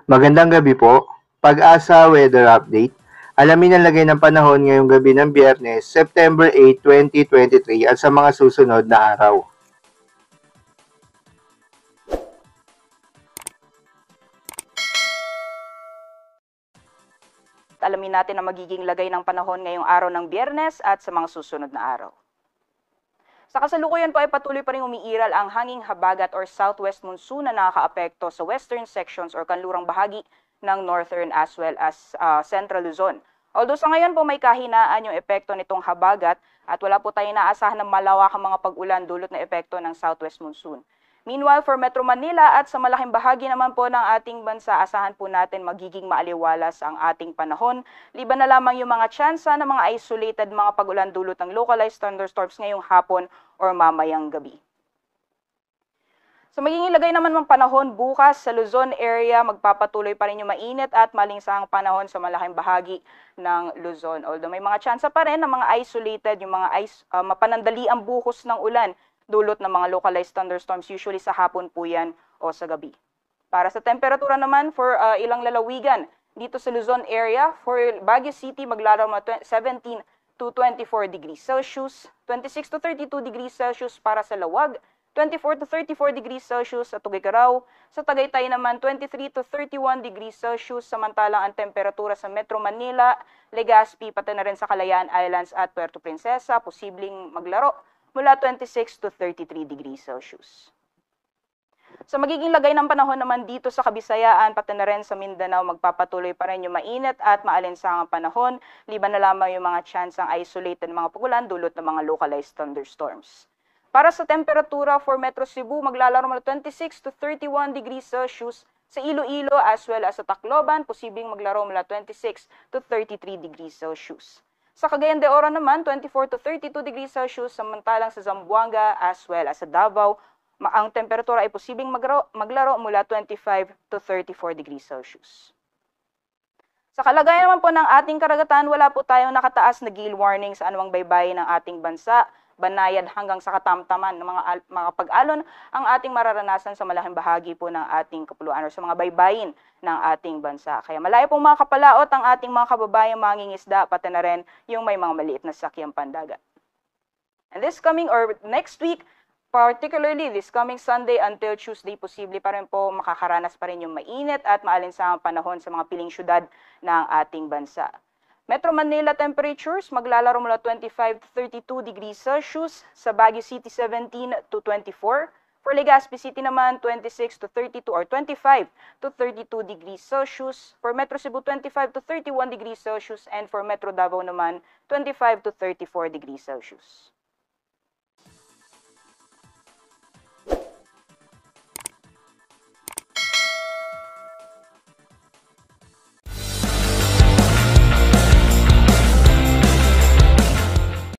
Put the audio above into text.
Magandang gabi po. Pag-asa Weather Update. Alamin ang lagay ng panahon ngayong gabi ng Biyernes, September 8, 2023 at sa mga susunod na araw. Alamin natin ang magiging lagay ng panahon ngayong araw ng Biyernes at sa mga susunod na araw. Sa kasalukuyan po ay patuloy pa rin umiiral ang hanging habagat or southwest monsoon na nakakaapekto sa western sections or kanlurang bahagi ng northern as well as central Luzon. Although sa ngayon po may kahinaan yung epekto nitong habagat at wala po tayong naasahan ng malawakang mga pag-ulan dulot na epekto ng southwest monsoon. Meanwhile, for Metro Manila at sa malaking bahagi naman po ng ating bansa, asahan po natin magiging maaliwalas ang ating panahon. Liban na lamang yung mga tsansa ng mga isolated mga pag-ulan dulot ng localized thunderstorms ngayong hapon or mamayang gabi. So magiging lagay naman ng panahon bukas sa Luzon area, magpapatuloy pa rin yung mainit at malingsang panahon sa malaking bahagi ng Luzon. Although may mga tsansa pa rin ng mga isolated, yung mga mapanandali ang buhos ng ulan dulot ng mga localized thunderstorms, usually sa hapon po yan o sa gabi. Para sa temperatura naman, for ilang lalawigan dito sa Luzon area, for Baguio City, maglalaro 17 to 24 degrees Celsius, 26 to 32 degrees Celsius para sa Lawag, 24 to 34 degrees Celsius sa Tuguegarao, sa Tagaytay naman 23 to 31 degrees Celsius, samantalang ang temperatura sa Metro Manila, Legazpi, pati na rin sa Kalayaan Islands at Puerto Princesa, posibleng maglaro mula 26 to 33 degrees Celsius. Sa magiging lagay ng panahon naman dito sa Kabisayaan, pati na rin sa Mindanao, magpapatuloy pa rin yung mainit at maalinsangang panahon, liban na lamang yung mga tsansang isolated ng mga pagulan dulot ng mga localized thunderstorms. Para sa temperatura for Metro Cebu, maglalaro mula 26 to 31 degrees Celsius, sa Iloilo as well as sa Tacloban, posibleng maglaro mula 26 to 33 degrees Celsius. Sa Cagayan de Oro naman, 24 to 32 degrees Celsius, samantalang sa Zamboanga as well as sa Davao, ang temperatura ay posibleng maglaro mula 25 to 34 degrees Celsius. Sa kalagayan naman po ng ating karagatan, wala po tayong nakataas na gale warning sa anumang baybayin ng ating bansa. Banayad hanggang sa katamtaman ng mga pag-alon ang ating mararanasan sa malaking bahagi po ng ating kapuluan o sa mga baybayin ng ating bansa. Kaya malayo pong mga kapalaot ang ating mga kababayang mangingisda, pati na rin yung may mga maliit na sakyang pandagat. And this coming or next week, particularly this coming Sunday until Tuesday, posible pa rin po makakaranas pa rin yung mainit at maalinsangang panahon sa mga piling syudad ng ating bansa. Metro Manila temperatures maglalaro mula 25 to 32 degrees Celsius, sa Baguio City 17 to 24, for Legazpi City naman 26 to 32 or 25 to 32 degrees Celsius, for Metro Cebu 25 to 31 degrees Celsius, and for Metro Davao naman 25 to 34 degrees Celsius.